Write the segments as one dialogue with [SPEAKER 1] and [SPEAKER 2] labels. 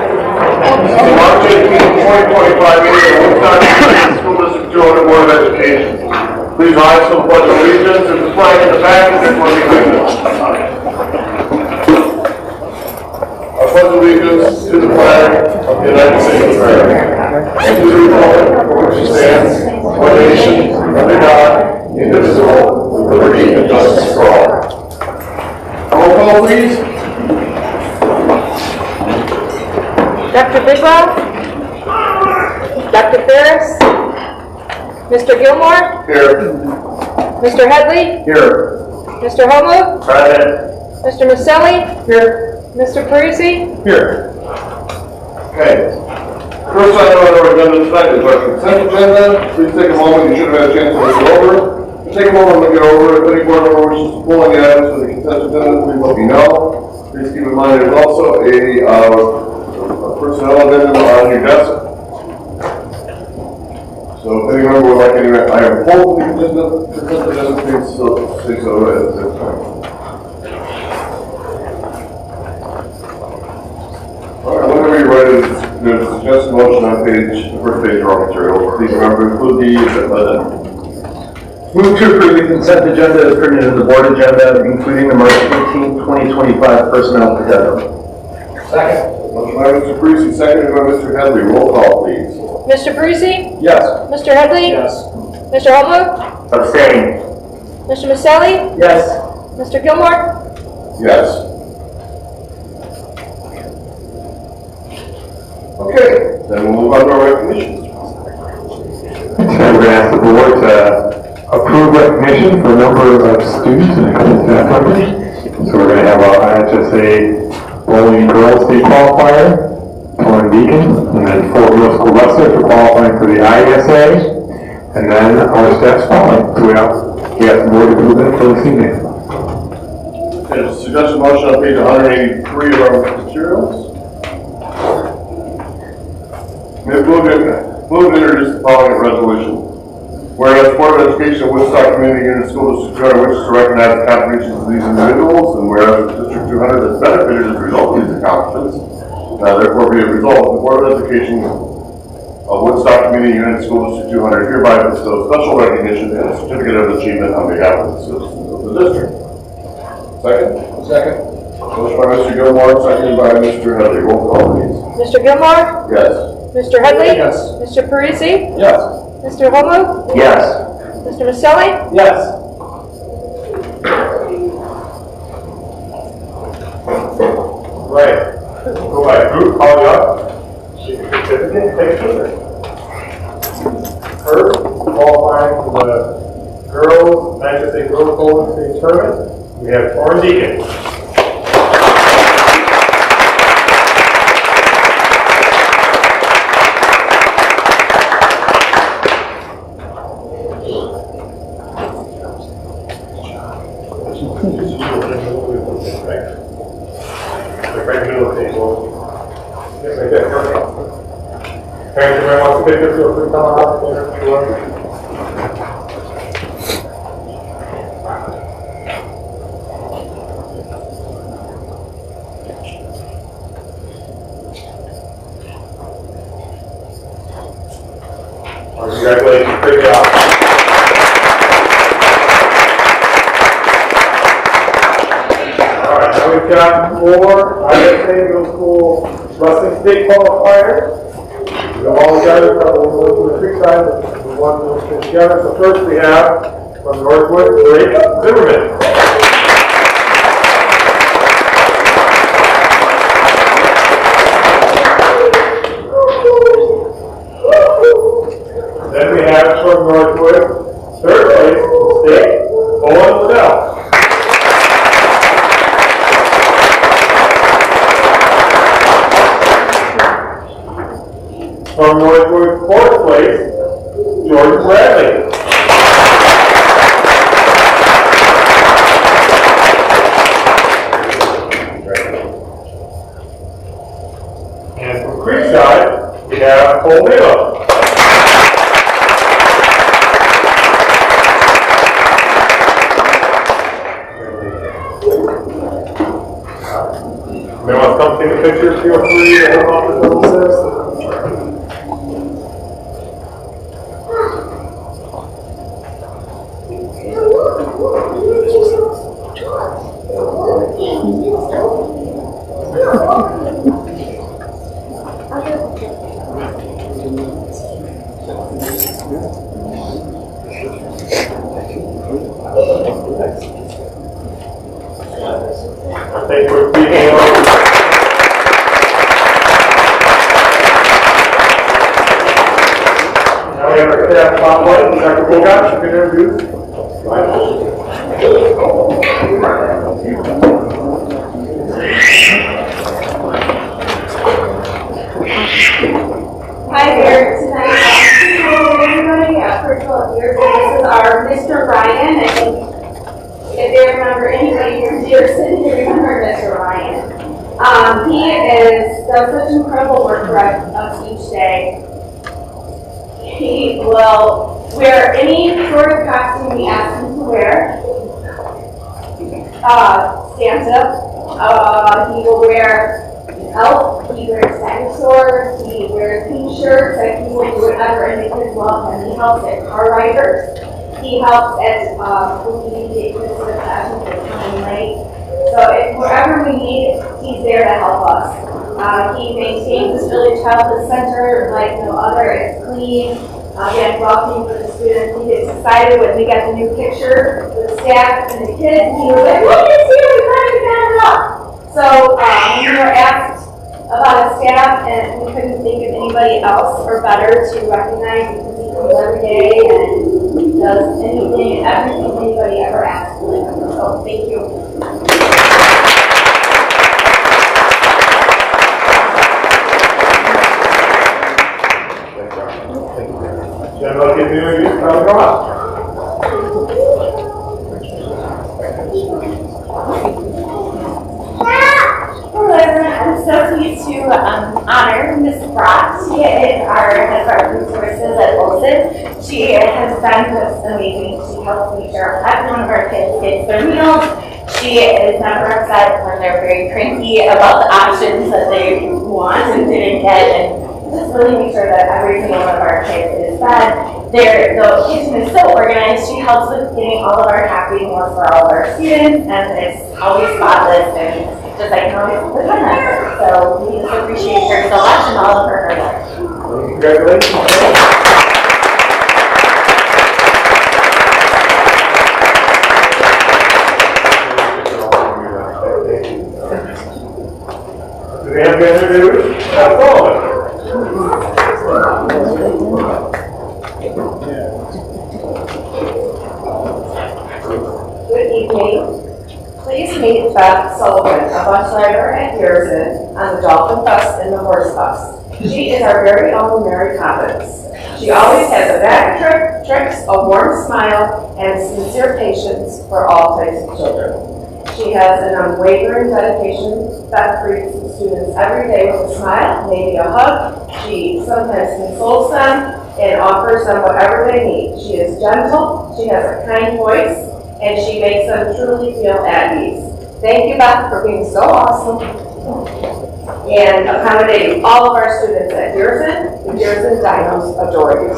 [SPEAKER 1] March 18, 2025 meeting of Woodstock School District 200 Board of Education. Please rise to the pledge of allegiance. There's a flag in the back and there's one behind us. I pledge allegiance to the flag of the United States of America and to the republic for which it stands, one nation, under God, indivisible, with liberty and justice for all. Roll call, please.
[SPEAKER 2] Dr. Bidwell, Dr. Ferris, Mr. Gilmore,
[SPEAKER 1] Here.
[SPEAKER 2] Mr. Headley,
[SPEAKER 1] Here.
[SPEAKER 2] Mr. Homo,
[SPEAKER 1] Present.
[SPEAKER 2] Mr. Maselli, here, Mr. Parisi.
[SPEAKER 1] Here. Okay. First item on our agenda tonight is our consent agenda. Please take a moment. You should have had a chance to look it over. Take a moment to look it over. If any board member wishes to pull any items from the consent agenda, please let me know. Please keep in mind there's also a personnel addendum on your desk. So if any member would like any item pulled from the consent agenda, please say so at this time. All right, whenever you're ready, there's a suggested motion on the first page of our material. Please remember to include the addendum.
[SPEAKER 3] Move to approve the consent agenda as printed in the board agenda, including the March 18, 2025 personnel addendum.
[SPEAKER 1] Second. Motion by Mr. Parisi, seconded by Mr. Headley. Roll call, please.
[SPEAKER 2] Mr. Parisi,
[SPEAKER 3] Yes.
[SPEAKER 2] Mr. Headley,
[SPEAKER 1] Yes.
[SPEAKER 2] Mr. Homo,
[SPEAKER 3] Abstain.
[SPEAKER 2] Mr. Maselli,
[SPEAKER 3] Yes.
[SPEAKER 2] Mr. Gilmore.
[SPEAKER 1] Yes. Okay, then we'll move on to our recognitions.
[SPEAKER 4] Today we're going to ask the board to approve recognition for a number of students and staff members. So we're going to have our IHSA Bowling Girls State Qualifier, Torrin Beacon, and then 4 middle school wrestlers for qualifying for the ISA, and then our staff's following. So we have the board approve it for this evening.
[SPEAKER 1] There's a suggested motion on page 183 of our materials. Move to introduce the following resolution. Whereas Board of Education of Woodstock Community Unit School District 200 wishes to recognize the contributions of these individuals, and whereas the District 200 has benefited as a result of these accomplishments, now therefore be a result, the Board of Education of Woodstock Community Unit School District 200 hereby bestows special recognition and a certificate of achievement on behalf of the citizens of the district. Second? Second. Motion by Mr. Gilmore, seconded by Mr. Headley. Roll call, please.
[SPEAKER 2] Mr. Gilmore,
[SPEAKER 1] Yes.
[SPEAKER 2] Mr. Headley,
[SPEAKER 1] Yes.
[SPEAKER 2] Mr. Parisi,
[SPEAKER 1] Yes.
[SPEAKER 2] Mr. Homo,
[SPEAKER 3] Yes.
[SPEAKER 2] Mr. Maselli,
[SPEAKER 1] Yes. Right. Go by group, call you up. Certificate, take it. Her qualifying for the girls, IHSA Girls Bowling State Tournament. We have Torrin Beacon. Parents, everyone wants a picture, feel free to come out there if you want. Congratulations, great job. All right, now we've got 4 ISA middle school wrestling state qualifiers. We have all together, probably we'll go to the creek side, and we want to finish together. So first we have from Northwood, Blake Zimmerman. Then we have from Northwood, 3rd place, state, Owen Liddell. From Northwood, 4th place, Jordan Bradley. And from Creekside, we have Cole Milo.
[SPEAKER 5] want to take a picture, feel free to help out with level 6. Thank you for being here. Now we have our staff spotlight. Dr. Bogosh, you can introduce.
[SPEAKER 6] Hi there, tonight, everybody, first of all, this is our Mr. Ryan. I think if they remember anybody from Dearson, they remember Mr. Ryan. He does such incredible work for us each day. He will wear any sort of costume we ask him to wear. Santa, he will wear elf, he wears dinosaurs, he wears pink shirts, like he will do whatever, and the kids love him. He helps at car riders. He helps at booking tickets for classes that are coming late. So wherever we need, he's there to help us. He maintains this village childhood center like no other. It's clean. Again, welcoming for the students. He gets excited when we get the new picture with the staff and the kids. He was like, "Look, it's here! We finally found it up." So we were asked about his staff, and we couldn't think of anybody else or better to recognize because he comes every day and does anything and everything anybody ever asks of him. So thank you.
[SPEAKER 5] General, can you introduce Dr. Bogosh?
[SPEAKER 6] Hello everyone, I'm so pleased to honor Ms. Brock. She is our head of our resources at Olson. She has been just amazing. She helps make sure every one of our kids gets their meals. She is never upset when they're very cranky about the options that they want and didn't get, and just really make sure that every single one of our kids is fed. The kitchen is so organized. She helps with getting all of our happy meals for all of our students, and it's always spotless and just like always depend on her. So we just appreciate her so much and all of her hard work.
[SPEAKER 5] Congratulations. Do we have any interviews? That's all.
[SPEAKER 6] Good evening. Please meet Beth Sullivan, a bus driver at Dearson on the Dolphin Bus and the Horse Bus. She is our very own Mary Poppins. She always has a bag of tricks, a warm smile, and sincere patience for all types of children. She has an unwavering dedication. Beth greets the students every day with a smile, maybe a hug. She sometimes consoles them and offers them whatever they need. She is gentle, she has a kind voice, and she makes them truly feel at ease. Thank you, Beth, for being so awesome and accommodating all of our students at Dearson. The Dearson Dinos adore you.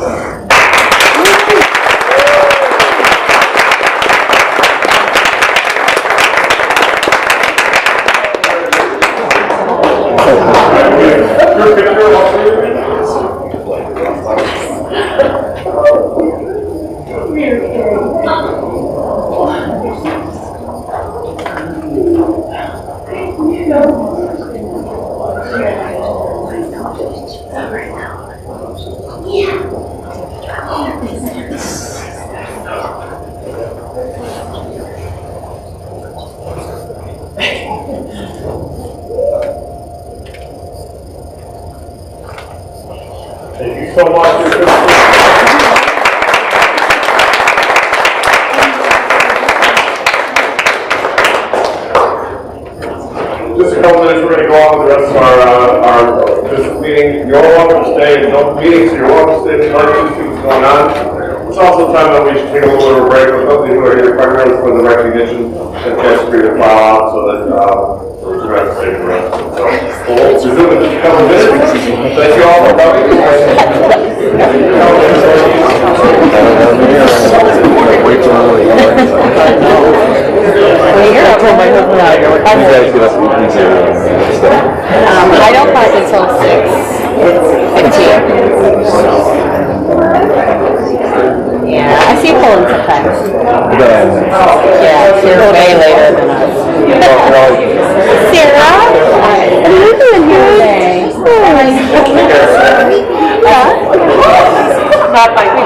[SPEAKER 5] Thank you so much. Just a couple minutes, we're going to go on with the rest of our business meeting. You're welcome to stay. There's no meetings, so you're welcome to stay. There's no students going on.
[SPEAKER 1] It's also time that we should take a little bit of a break with those who are here primarily for the recognition and chance for you to file out so that we're going to stay for the rest. So we'll resume in just a couple of minutes. Thank you all for coming.
[SPEAKER 7] I don't park until 6:15. Yeah, I see you pulling sometimes. Yeah, you're way later than us. Sarah? What are you doing here today? Not by me,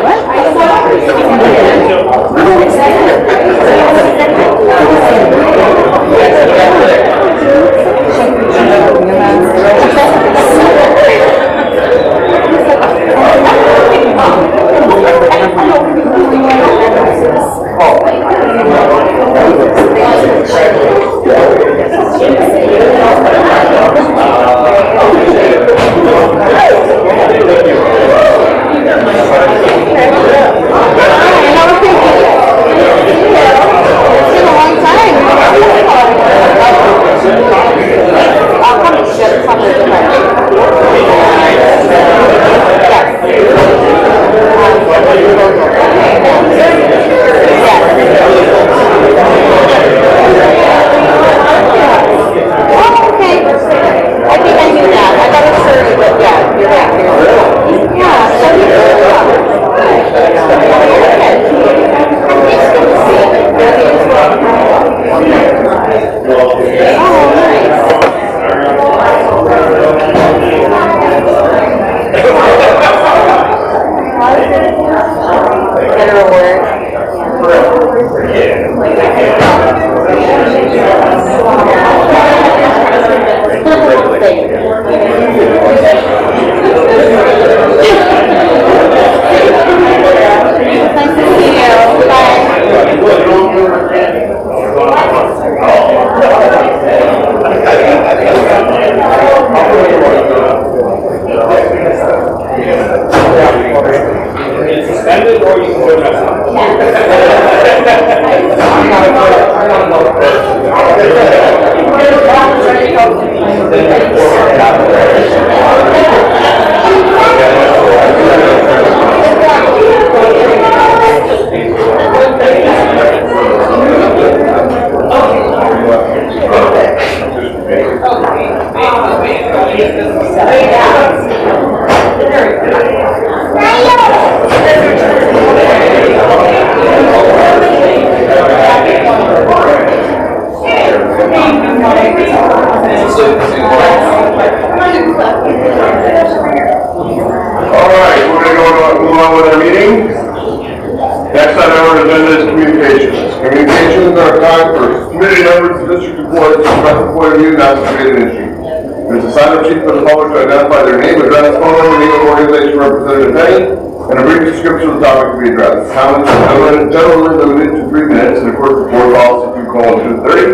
[SPEAKER 1] Generally limited to 3 minutes, and of course the board policy 2:230,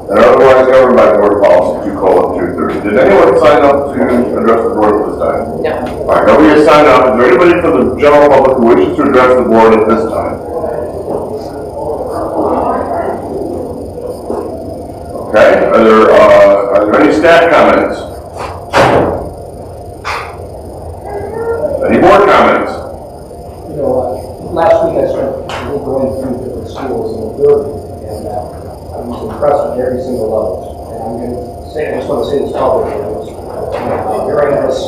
[SPEAKER 1] and otherwise governed by board policy 2:230. Did anyone sign up to address the board at this time? No. All right, nobody has signed up. Is there anybody from the general public who wishes to address the board at this time? Okay. Are there any staff comments? Any board comments?
[SPEAKER 8] You know, last week I started going through different schools in the building, and I was impressed with every single level. And I'm going to say, I just want to say this publicly, hearing this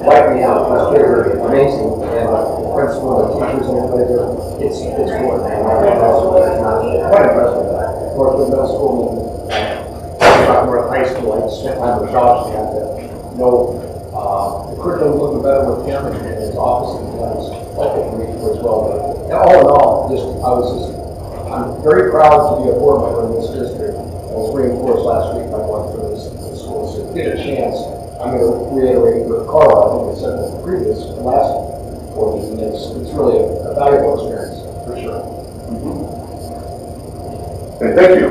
[SPEAKER 8] right now, these kids are amazing, and the principal, the teachers, and everybody there, it's good. And I'm quite impressed with that. Northwood Middle School and North High School, I spent time with Josh, and I know the curriculum looking better with him and his office, and that was helpful for me as well. But all in all, I'm very proud to be a board member in this district. I was reinforced last week by going through this school. So if you get a chance, I'm going to reiterate with Carl, I think I said in the previous, last board meeting, it's really a valuable experience, for sure.
[SPEAKER 1] Okay, thank you.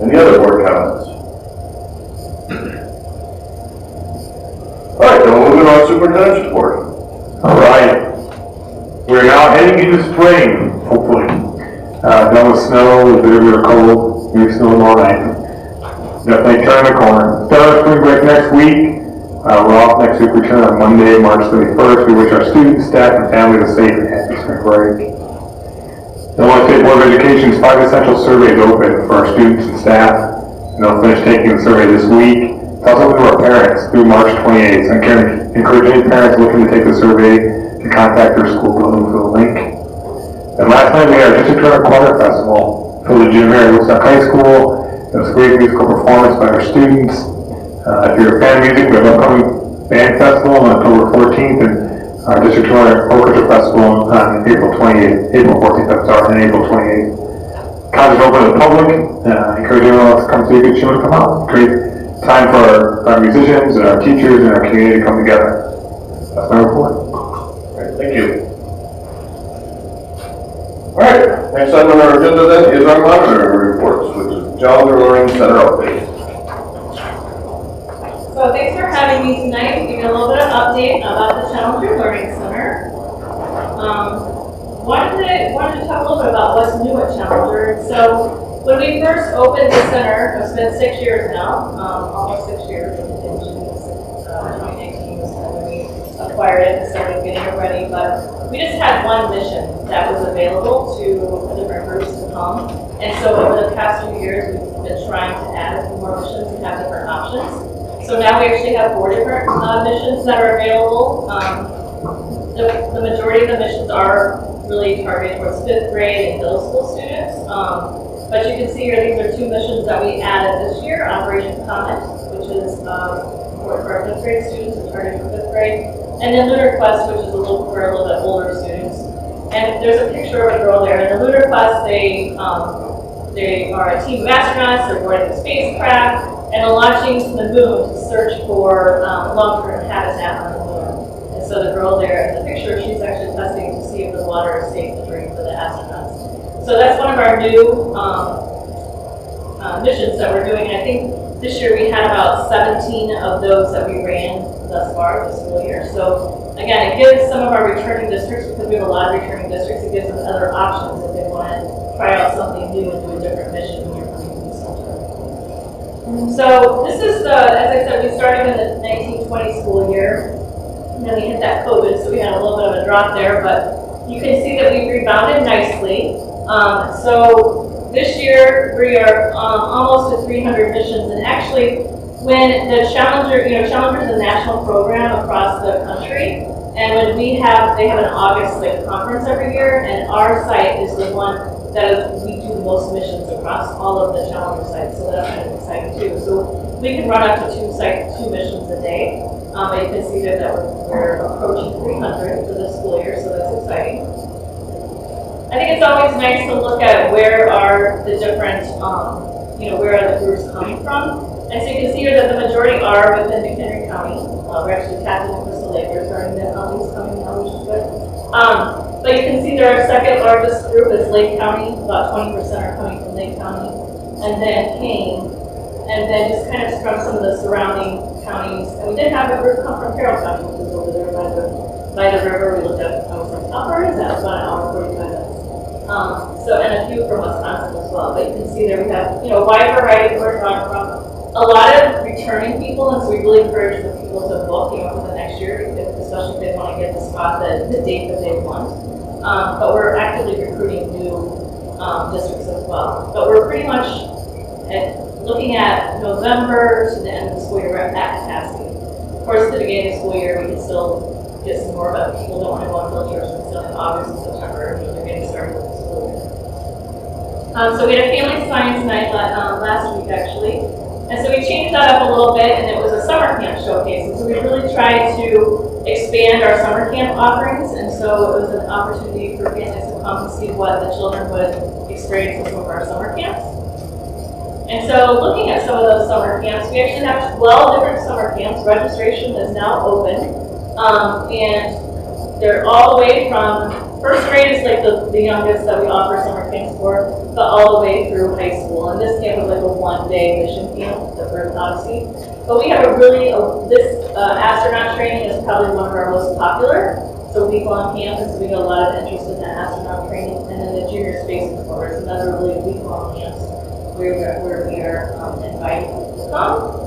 [SPEAKER 1] Any other board comments? All right, then we'll move on to superintendent's report.
[SPEAKER 4] All right. heading into spring, hopefully. Done with snow, a bit of cold, maybe snow tomorrow night. Definitely turn the corner. Start our spring break next week. We're off next week. Return on Monday, March 31st. We wish our students, staff, and families a safe and happy spring break. I want to take Board of Education's 5 essential surveys open for our students and staff. And they'll finish taking the survey this week. It's also open to our parents through March 28th. So I encourage any parents looking to take the survey to contact their school building for the link. And last night we had our District 200 Choir Festival for the gym here at Woodstock High School. It was a great musical performance by our students. If you're a fan of music, we have an upcoming band festival on October 14th and our District 200 Orchestra Festival on April 28th, April 14th, I'm sorry, and April 28th. College is open to the public. Encourage everyone else to come see a good show and come out. Great time for our musicians and our teachers and our community to come together. That's my report.
[SPEAKER 1] All right, thank you. All right, next item on our agenda then is our monitor reports, which is Challenger Learning Center update.
[SPEAKER 9] So thanks for having me tonight to give you a little bit of update about the Challenger Learning Center. Wanted to talk a little bit about what's new at Challenger. So when we first opened the center, it's been 6 years now, almost 6 years in June 2019 was when we acquired it and started getting it ready. But we just had one mission that was available to different groups to come. And so over the past few years, we've been trying to add a few more missions and have different options. So now we actually have 4 different missions that are available. The majority of the missions are really targeted towards 5th grade and middle school students. But you can see here, these are 2 missions that we added this year. Operation Comet, which is for our 5th grade students and targeted for 5th grade. And then Lunar Quest, which is for a little bit older students. And there's a picture of a girl there. In the Lunar Quest, they are a team of astronauts. They're boarding a spacecraft and are launching to the moon to search for long-term habitat on the moon. And so the girl there in the picture, she's actually testing to see if the water is safe to drink for the astronauts. So that's one of our new missions that we're doing. I think this year we had about 17 of those that we ran thus far this school year. So again, it gives some of our returning districts, because we have a lot of returning districts, it gives them other options if they want to try out something new and do a different mission when you're coming to the center. So this is as I said, we started in the 1920 school year, and then we hit that COVID, so we had a little bit of a drop there, but you can see that we've rebounded nicely. So this year we are almost to 300 missions, and actually when the Challenger, Challenger is a national program across the country, and when they have an August conference every year, and our site is the one that we do the most missions across all of the Challenger sites, so that's kind of exciting too. So we can run up to 2 missions a day. But you can see there that we're approaching 300 for this school year, so that's exciting. I think it's always nice to look at where are the different, where are the groups coming from. And so you can see here that the majority are within McHenry County. We're actually tapped into Crystal Lake. We're starting to counties coming now, which is good. But you can see that our second largest group is Lake County. About 20% are coming from Lake County. And then Kane. And then just kind of from some of the surrounding counties. And we did have a group come from Carroll County, which is over there by the river. We looked at, I was like, how far is that? It's about an hour and 45 minutes. And a few from Wisconsin as well. But you can see there we have, a wide variety of where we're drawing from. A lot of returning people, and so we really encourage the people to book, for the next year, especially if they want to get the spot, the date that they want. But we're actively recruiting new districts as well. But we're pretty much looking at November to the end of the school year, we're at capacity. Of course, at the beginning of the school year, we can still get some more, but people don't want to go on field trips until in August and September, they're getting started with the school year. So we had a family science night last week, actually. And so we changed that up a little bit, and it was a summer camp showcase. And so we really tried to expand our summer camp offerings, and so it was an opportunity for families to come and see what the children would experience in some of our summer camps. And so looking at some of those summer camps, we actually have 12 different summer camps. Registration is now open, and they're all the way from first grade is the youngest that we offer summer camps for, but all the way through high school. And this camp is like a one-day mission camp, the Earth Odyssey. But we have this astronaut training is probably one of our most popular. It's a week-long camp, and so we get a lot of interest in that another really week-long camp where we are inviting people to come.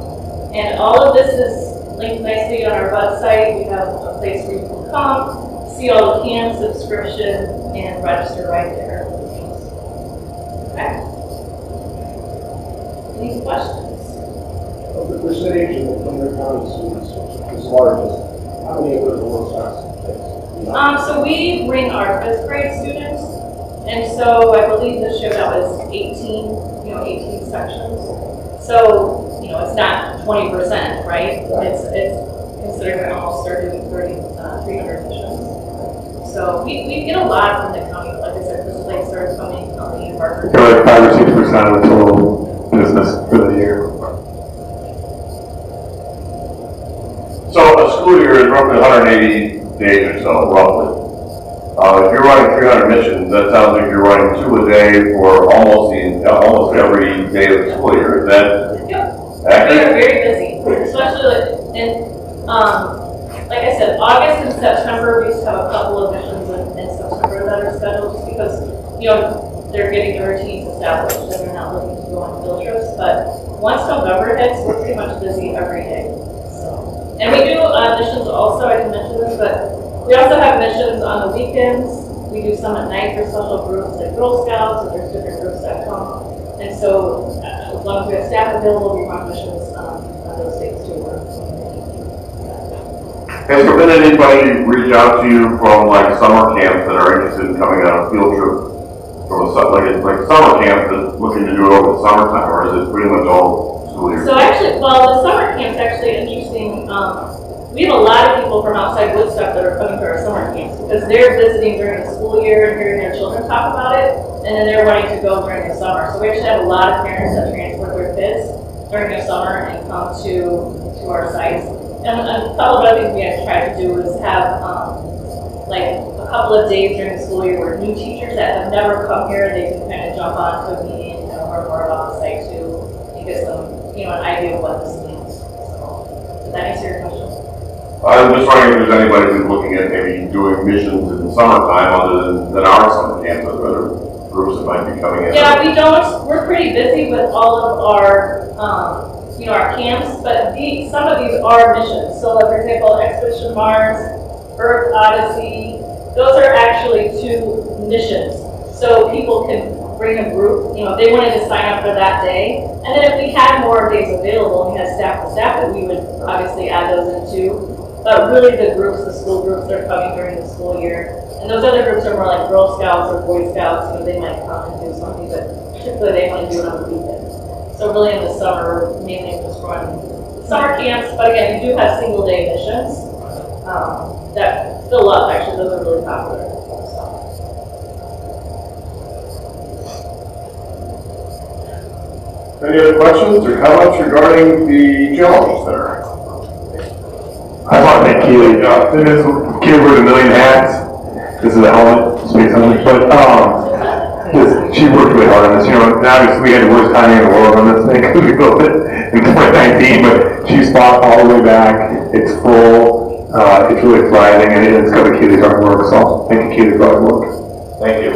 [SPEAKER 9] And all of this is linked nicely on our website. We have a place where you can come, see all the camp subscription, and register right there. Okay. Any questions?
[SPEAKER 8] Of the percentage of the Plymouth County students is largest, how many of those are Woodstock?
[SPEAKER 9] So we bring our 5th grade students, and so I believe this year that was 18 sections. So, it's not 20%, right? It's considering we almost started doing 300 missions. So we get a lot from the county. Like I said, this place starts coming from the Harvard.
[SPEAKER 4] They're like 5 or 6% of the total business for the year.
[SPEAKER 1] So a school year is roughly 180 days or so, roughly. If you're running 300 missions, that sounds like you're running 2 a day for almost every day of the school year. Is that
[SPEAKER 9] Yep.
[SPEAKER 1] accurate?
[SPEAKER 9] We are very busy, especially like I said, August and September, we used to have a couple of missions in September that are scheduled just because, they're getting their routines established and they're not looking to go on field trips. But once November hits, we're pretty much busy every day. So, and we do missions also, I didn't mention this, but we also have missions on the weekends. We do some at night for special groups like Girl Scouts, and there's different groups that come. And so, as long as we have staff available, we run missions on those days too.
[SPEAKER 1] Has there been anybody reach out to you from like summer camps that are interested in coming on a field trip from like summer camp that's looking to do it over the summertime, or is it pretty much all school year?
[SPEAKER 9] So actually, the summer camp's actually interesting. We have a lot of people from outside Woodstock that are coming to our summer camps because they're visiting during the school year and hearing their children talk about it, and then they're wanting to go during the summer. So we actually have a lot of parents that transport their kids during the summer and come to our sites. And a couple of other things we have tried to do is have like a couple of days during the school year where new teachers that have never come here, they can kind of jump on to a meeting and learn more about the site too and get some, an idea of what this means. So, does that answer your question?
[SPEAKER 1] I'm just wondering if there's anybody who's looking at maybe doing missions in the summertime other than our summer camps, or other groups that might be coming in.
[SPEAKER 9] Yeah, we don't. We're pretty busy with all of our, our camps, but some of these are missions. So, like, for example, Expedition Mars, Earth Odyssey, those are actually 2 missions. So people can bring a group, if they wanted to sign up for that day. And then if we had more days available and we had staff to staff it, we would obviously add those in too. But really the school groups are coming during the school year. And those other groups are more like Girl Scouts or Boy Scouts, they might come and do something, but typically they want to do it on the weekend. So really in the summer, mainly just run summer camps, but again, we do have single day missions that fill up. Actually, those are really popular.
[SPEAKER 1] Any other questions or comments regarding the challenge center?
[SPEAKER 4] I want to thank Keely. Keely wears a million hats. This is a helmet, space helmet, but she worked really hard on this. And obviously we had the worst timing in the world on this thing because we built it in 2019, but she's fought all the way back. It's full. It's really thriving, and it's because of Keely's hard work. So thank you, Keely, for hard work.
[SPEAKER 1] Thank you.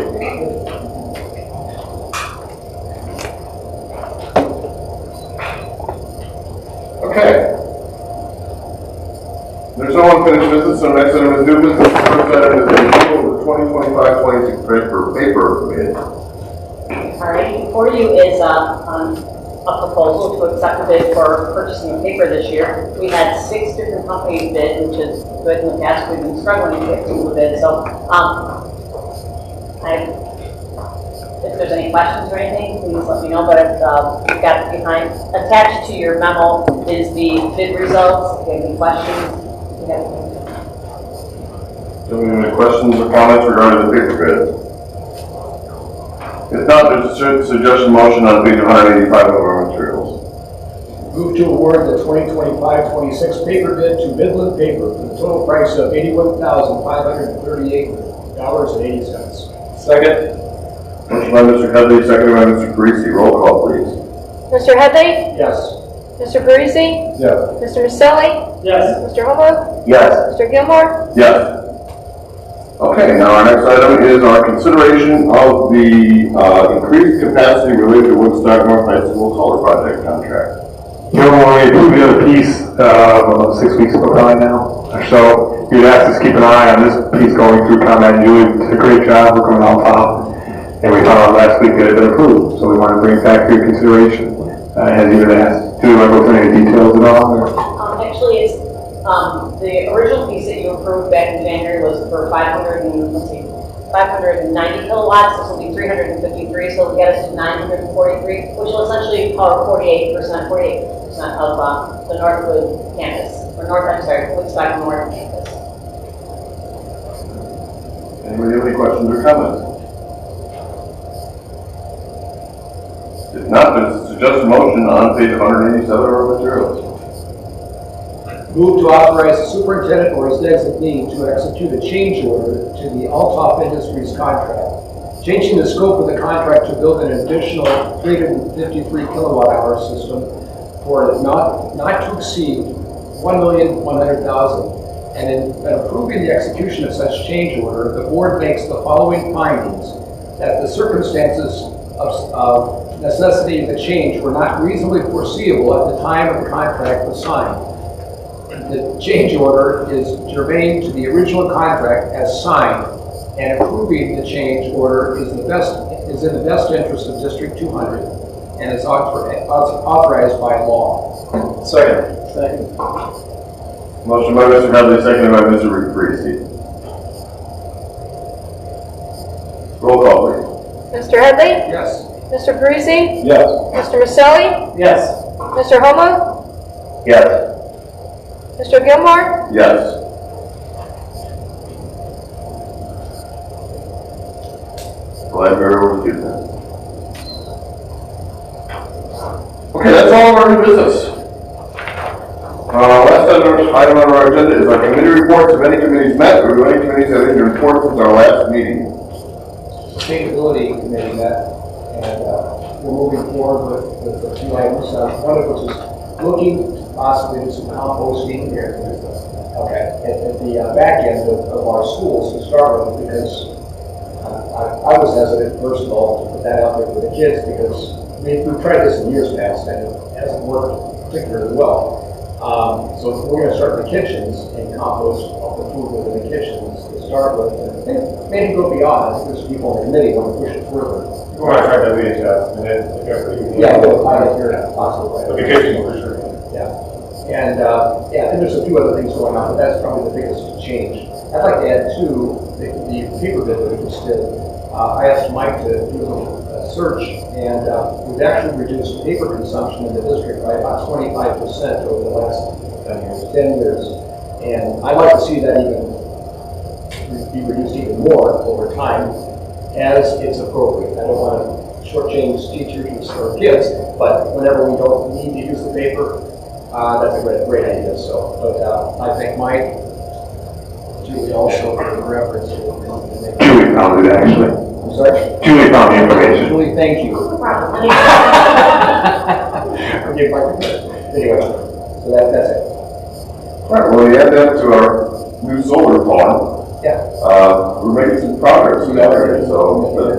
[SPEAKER 1] Okay. There's no unfinished business, so next item is new business. The first item is the approval of the 2025-26 transfer paper bid.
[SPEAKER 7] All right, before you is a proposal to accept a bid for purchasing of paper this year. We had 6 different companies bid, which is good. In the past, we've been struggling to get people to bid. So, if there's any questions or anything, please let me know. But we've got behind, attached to your memo is the bid results. If you have any questions,
[SPEAKER 1] Do we have any questions or comments regarding the paper bid? If not, there's a suggestion motion on page 185 of our materials.
[SPEAKER 8] Move to award the 2025-26 paper bid to Midland Paper for the total price of $81,538.80.
[SPEAKER 1] Second. Motion by Mr. Headley, second by Mr. Parisi. Roll call, please.
[SPEAKER 2] Mr. Headley?
[SPEAKER 8] Yes.
[SPEAKER 2] Mr. Parisi?
[SPEAKER 8] Yes.
[SPEAKER 2] Mr. Maselli?
[SPEAKER 8] Yes.
[SPEAKER 2] Mr. Homewood?
[SPEAKER 1] Yes.
[SPEAKER 2] Mr. Gilmore?
[SPEAKER 1] Yes. Okay, now our next item is our consideration of the increased capacity related to Woodstock North High School solar project contract.
[SPEAKER 4] You know, when we approved the other piece, about 6 weeks ago probably now, or so, you'd asked us to keep an eye on this piece going through comment. Julie did a great job, we're coming on top. And we found out last week that it had been approved, so we want to bring it back for your consideration. As you had asked, do you want to go through any details at all? Or?
[SPEAKER 7] Actually, it's, the original piece that you approved back in January was for 590 kilowatts. This will be 353, so it'll get us to 943, which will essentially cover 48% of the Northwood campus, or Woodstock North campus.
[SPEAKER 1] Anybody have any questions or comments? If not, then suggest a motion on page 187 of our materials.
[SPEAKER 8] Move to authorize the superintendent or his designee to execute a change order to the Althoff Industries contract, changing the scope of the contract to build an additional 353 kilowatt hour system for not to exceed $1,100,000. And in approving the execution of such change order, the board makes the following findings: that the circumstances of necessity of the change were not reasonably foreseeable at the time of the contract was signed. The change order is germane to the original contract as signed, and approving the change order is in the best interest of District 200 and is authorized by law.
[SPEAKER 3] Second.
[SPEAKER 1] Motion by Mr. Headley, seconded by Mr. Parisi. Roll call, please.
[SPEAKER 2] Mr. Headley?
[SPEAKER 8] Yes.
[SPEAKER 2] Mr. Parisi?
[SPEAKER 3] Yes.
[SPEAKER 2] Mr. Maselli?
[SPEAKER 3] Yes.
[SPEAKER 2] Mr. Homa?
[SPEAKER 3] Yes.
[SPEAKER 2] Mr. Gilmore?
[SPEAKER 1] Yes. Library overview then. Okay, that's all of our new business. Last item on our agenda is our committee reports. If any committees met, or do any committees have any reports since our last meeting?
[SPEAKER 8] Sustainability Committee met, and we're moving forward with a few items. One of which is looking to possibly do some composting here. Okay, at the back end of our schools to start with, because I was hesitant, first of all, to put that out there for the kids, because we've tried this in years past and it hasn't worked particularly well. So we're going to start in the kitchens and compost all the food within the kitchens to start with, and maybe go beyond. There's people in the committee want to push it further.
[SPEAKER 5] You want to try that VHS, and then if you're
[SPEAKER 8] Yeah, we'll find it here possibly.
[SPEAKER 5] the vacation for sure.
[SPEAKER 8] Yeah. And there's a few other things going on, but that's probably the biggest change. I'd like to add too, the paper bid that we just did. I asked Mike to do a little search, and we've actually reduced paper consumption in the district by about 25% over the last 10 years. And I'd like to see that even be reduced even more over time as it's appropriate. I don't want to shortchange teachers or kids, but whenever we don't need to use the paper, that's a great idea. So, but I thank Mike, Julie also for the reference.
[SPEAKER 4] Julie found it actually.
[SPEAKER 8] I'm sorry?
[SPEAKER 4] Julie found the information.
[SPEAKER 8] Julie, thank you.
[SPEAKER 6] No problem.
[SPEAKER 8] Forgive my question. Anyway, so that's it.
[SPEAKER 1] All right, well, we add that to our new solar farm.
[SPEAKER 8] Yeah.
[SPEAKER 1] We're making some progress in that area, so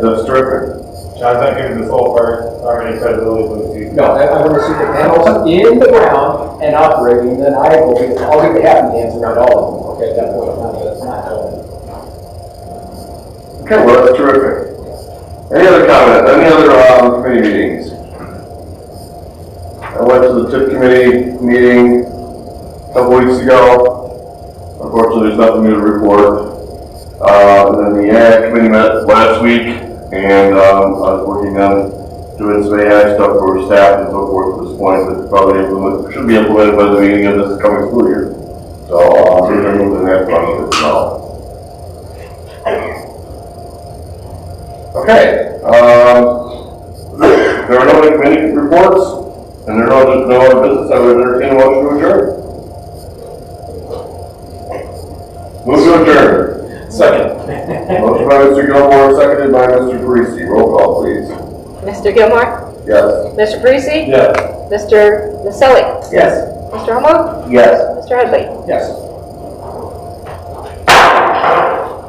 [SPEAKER 1] that's terrific.
[SPEAKER 5] John's not giving this whole part already credibility with the season.
[SPEAKER 8] No, I want to see the panels in the ground and operating, then I'll get the happy hands around all of them. Okay, at that point in time, but it's not going.
[SPEAKER 1] Okay, well, that's terrific. Any other comments? Any other committee meetings? I went to the TIP committee meeting a couple weeks ago. Unfortunately, there's nothing new to report. And then the ag committee met last week, and I was working on doing some AI stuff for staff and so forth at this point, but probably should be implemented by the beginning of this coming school year. So we're going to move in that process now. Okay. There are no committee reports, and there are no other business. I would entertain a motion to adjourn. Move to adjourn.
[SPEAKER 8] Second.
[SPEAKER 1] Motion by Mr. Gilmore, seconded by Mr. Parisi. Roll call, please.
[SPEAKER 2] Mr. Gilmore?
[SPEAKER 1] Yes.
[SPEAKER 2] Mr. Parisi?
[SPEAKER 5] Yes.
[SPEAKER 2] Mr. Maselli?
[SPEAKER 8] Yes.
[SPEAKER 2] Mr. Homa?
[SPEAKER 3] Yes.
[SPEAKER 2] Mr. Headley?
[SPEAKER 8] Yes.